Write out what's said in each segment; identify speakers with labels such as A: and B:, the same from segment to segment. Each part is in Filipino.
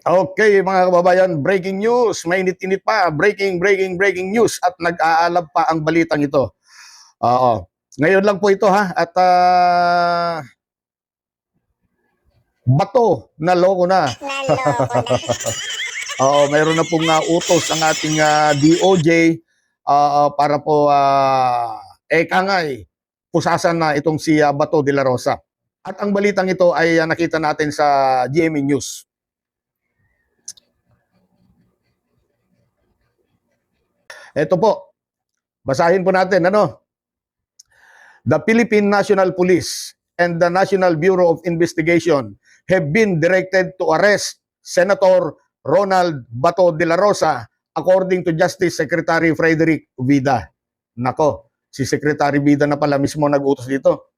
A: Okay, mga kababayan, breaking news. Mainit-init pa, breaking news at nag-aalab pa ang balitang ito. Oo. Ngayon lang po ito ha at bato na loko na.
B: Naloko na.
A: Oo, mayroon na pong utos ang ating DOJ para po pusasan na itong si Bato de la Rosa. At ang balitang ito ay nakita natin sa GMA News. Ito po, basahin po natin, ano? The Philippine National Police and the National Bureau of Investigation have been directed to arrest Senator Ronald Bato de la Rosa according to Justice Secretary Frederick Vida. Nako, si Secretary Vida na pala mismo nag-utos dito.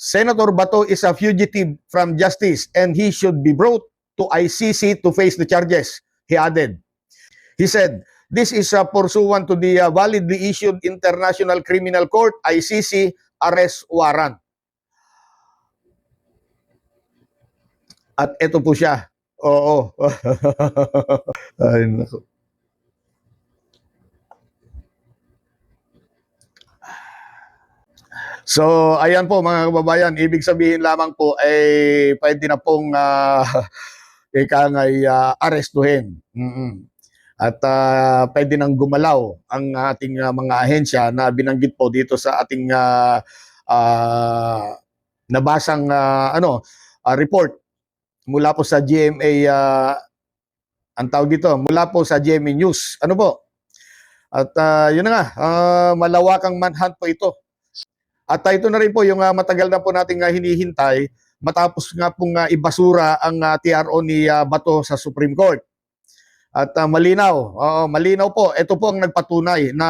A: Senator Bato is a fugitive from justice and he should be brought to ICC to face the charges, he added. He said, this is pursuant to the validly issued International Criminal Court, ICC, arrest warrant. At ito po siya. Oo. Ay, naku. So, ayan po mga kababayan, ibig sabihin lamang po ay pwede na pong arestuhin. At pwede nang gumalaw ang ating mga ahensya na binanggit po dito sa ating nabasang report mula po sa GMA, ang tawag dito, mula po sa GMA News. Ano po? At yun na nga, malawakang manhunt po ito. At ito na rin po yung matagal na po nating hinihintay matapos nga pong ibasura ang TRO ni Bato sa Supreme Court. At malinaw po, ito po ang nagpatunay na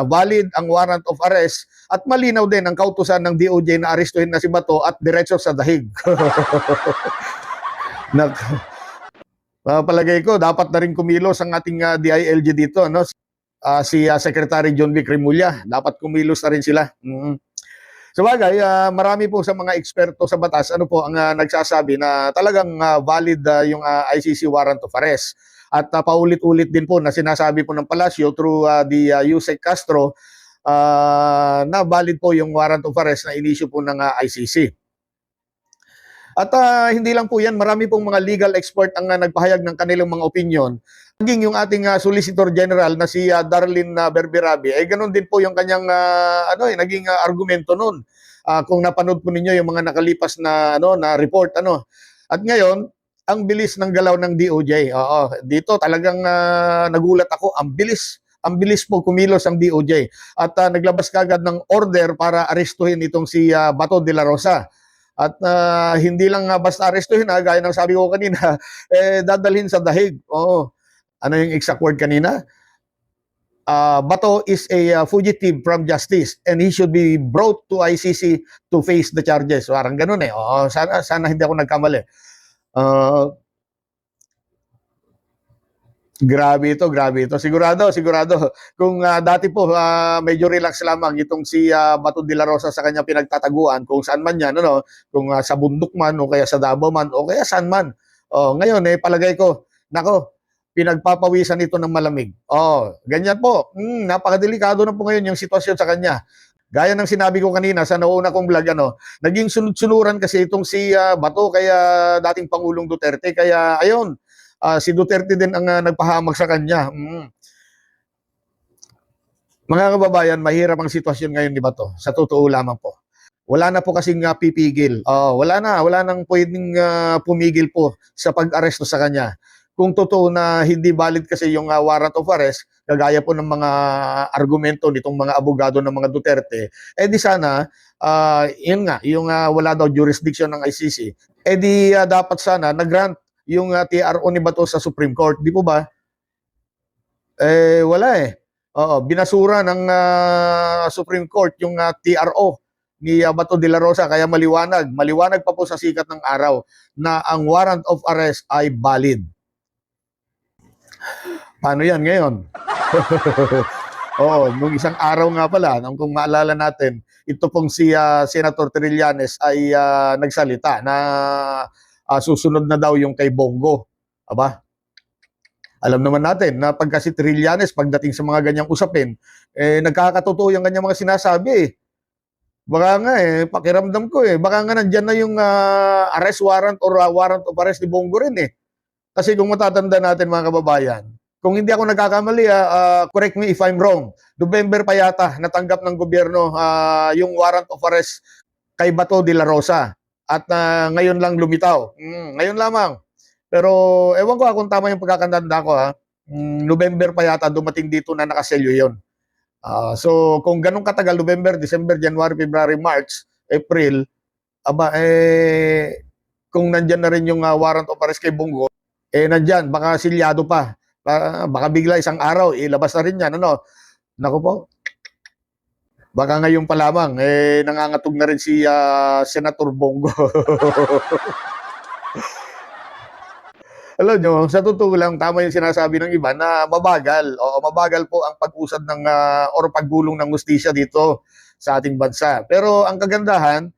A: valid ang warrant of arrest at malinaw din ang kautusan ng DOJ na arestuhin na si Bato at diretso sa dahig. Palagay ko, dapat na rin kumilos ang ating DILG dito, no? Si Secretary John Vic Remulla, dapat kumilos na rin sila. Sabagay, marami po sa mga eksperto sa batas, ano po ang nagsasabi na talagang valid yung ICC warrant of arrest. At paulit-ulit din po na sinasabi po ng Palacio through the Yusek Castro na valid po yung warrant of arrest na inisyu po ng ICC. At hindi lang po yan, marami pong mga legal expert ang nagpahayag ng kanilang mga opinion. Naging yung ating Solicitor General na si Darlene Berberabe, ay ganun din po yung kanyang naging argumento noon. Kung napanood po ninyo yung mga nakalipas na na report At ngayon, ang bilis ng galaw ng DOJ. Dito talagang nagulat ako, ang bilis po kumilos ang DOJ. At naglabas kagad ng order para arestuhin itong si Bato de la Rosa. At hindi lang basta arestuhin, gaya ng sabi ko kanina, dadalhin sa dahig. Ano yung exact word kanina? Bato is a fugitive from justice and he should be brought to ICC to face the charges. Parang ganun eh. Sana hindi ako nagkamali. Grabe ito. Sigurado. Kung dati po medyo relax lamang itong si Bato de la Rosa sa kanya pinagtataguan, kung saan man yan, kung sa bundok man o kaya sa Davao man o kaya saan man. Ngayon palagay ko, nako, pinagpapawisan ito ng malamig. Ganyan po. Napakadelikado na po ngayon yung sitwasyon sa kanya. Gaya ng sinabi ko kanina sa nauna kong vlog, naging sunod-sunuran kasi itong si Bato kaya dating Pangulong Duterte. Kaya ayun, si Duterte din ang nagpahamak sa kanya. Mga kababayan, mahirap ang sitwasyon ngayon ni Bato. Sa totoo lamang po. Wala na po kasing pipigil. Wala nang pwedeng pumigil po sa pag-aresto sa kanya. Kung totoo na hindi valid kasi yung warrant of arrest, kagaya po ng mga argumento nitong mga abogado ng mga Duterte, di sana, yun nga, yung wala daw jurisdiction ng ICC, dapat sana nag-grant yung TRO ni Bato sa Supreme Court. Di po ba? Wala eh. Binasura ng Supreme Court yung TRO ni Bato de la Rosa, kaya maliwanag pa po sa sikat ng araw na ang warrant of arrest ay valid. Paano yan ngayon? Nung isang araw nga pala, kung maalala natin, ito pong si Senator Trillanes ay nagsalita na susunod na daw yung kay Bongo. Aba? Alam naman natin na pagka si Trillanes, pagdating sa mga ganyang usapin, nagkakatotoo yung ganyang mga sinasabi eh. Baka nga pakiramdam ko baka nga nandyan na yung arrest warrant or warrant of arrest ni Bongo rin eh. Kasi kung matatanda natin mga kababayan, kung hindi ako nagkakamali, correct me if I'm wrong, November pa yata natanggap ng gobyerno yung warrant of arrest kay Bato de la Rosa. At ngayon lang lumitaw. Ngayon lamang. Pero ewan ko kung tama yung pagkakatanda ko November pa yata dumating dito na nakaselyo yon. So kung ganun katagal, November, December, January, February, March, April, kung nandyan na rin yung warrant of arrest kay Bongo, nandyan, baka silyado pa. Baka bigla isang araw, ilabas na rin yan. Naku po, baka ngayon pa lamang, nangangatog na rin si Senator Bongo. Alam nyo, sa totoo lang, tama yung sinasabi ng iba na mabagal. Oo, mabagal po ang pag-usad ng or paggulong ng hustisya dito sa ating bansa. Pero ang kagandahan,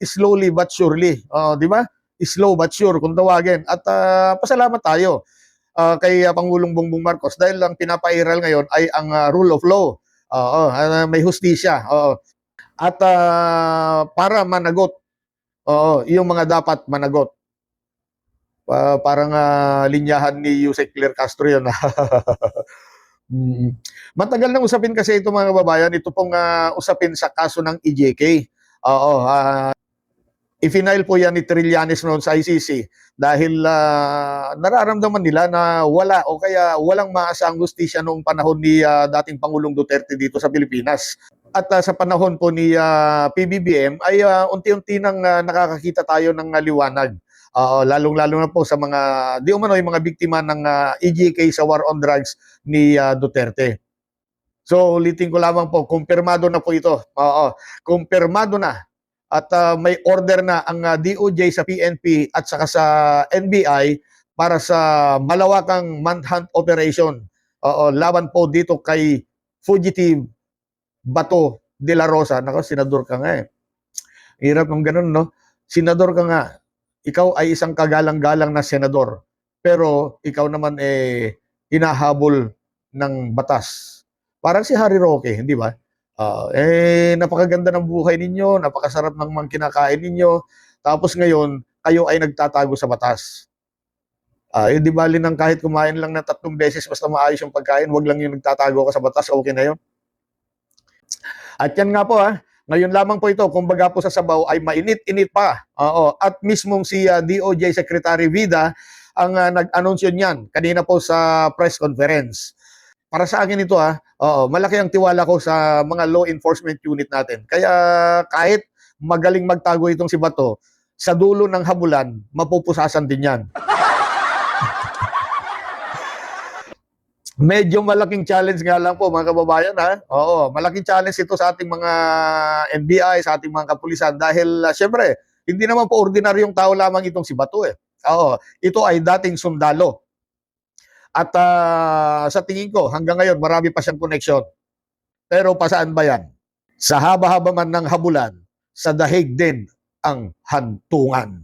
A: slowly but surely. Di ba? Slow but sure kung tawagin. At pasalamat tayo kay Pangulong Bongbong Marcos dahil ang pinapairal ngayon ay ang rule of law. May hustisya. At para managot yung mga dapat managot. Parang linyahan ni Yusek Claire Castro yun. Matagal nang usapin kasi ito mga kababayan. Ito pong usapin sa kaso ng EJK. I-final po yan ni Trillanes noon sa ICC dahil nararamdaman nila na wala o kaya walang maasang hustisya noong panahon ni dating Pangulong Duterte dito sa Pilipinas. At sa panahon po ni PBBM ay unti-unti nang nakakakita tayo ng liwanag. Lalong-lalo na po sa mga di umano yung mga biktima ng EJK sa war on drugs ni Duterte. So ulitin ko lamang po, kumpirmado na po ito. Kumpirmado na. At may order na ang DOJ sa PNP at saka sa NBI para sa malawakang manhunt operation. Laban po dito kay fugitive Bato de la Rosa. Nako, senador ka nga Hirap ng ganun, no? Senador ka nga. Ikaw ay isang kagalang-galang na senador. Pero ikaw naman hinahabol ng batas. Parang si Harry Roque, hindi ba? Napakaganda ng buhay ninyo, napakasarap ng mga kinakain ninyo, tapos ngayon, kayo ay nagtatago sa batas. Di bali ng kahit kumain lang ng 3 beses basta maayos yung pagkain, wag lang yung nagtatago ka sa batas, okay na yun. At yan nga po ngayon lamang po ito, kumbaga po sa sabaw ay mainit-init pa. At mismong si DOJ Secretary Vida ang nag-anunsyo niyan kanina po sa press conference. Para sa akin ito malaki ang tiwala ko sa mga law enforcement unit natin. Kaya kahit magaling magtago itong si Bato, sa dulo ng habulan, mapupusasan din yan. Medyo malaking challenge nga lang po mga kababayan malaking challenge ito sa ating mga NBI, sa ating mga kapulisan dahil syempre, hindi naman po ordinaryong tao lamang itong si Bato ito ay dating sundalo. At sa tingin ko, hanggang ngayon, marami pa siyang koneksyon. Pero pasaan ba yan? Sa haba-haba man ng habulan, sa dahig din ang hantungan.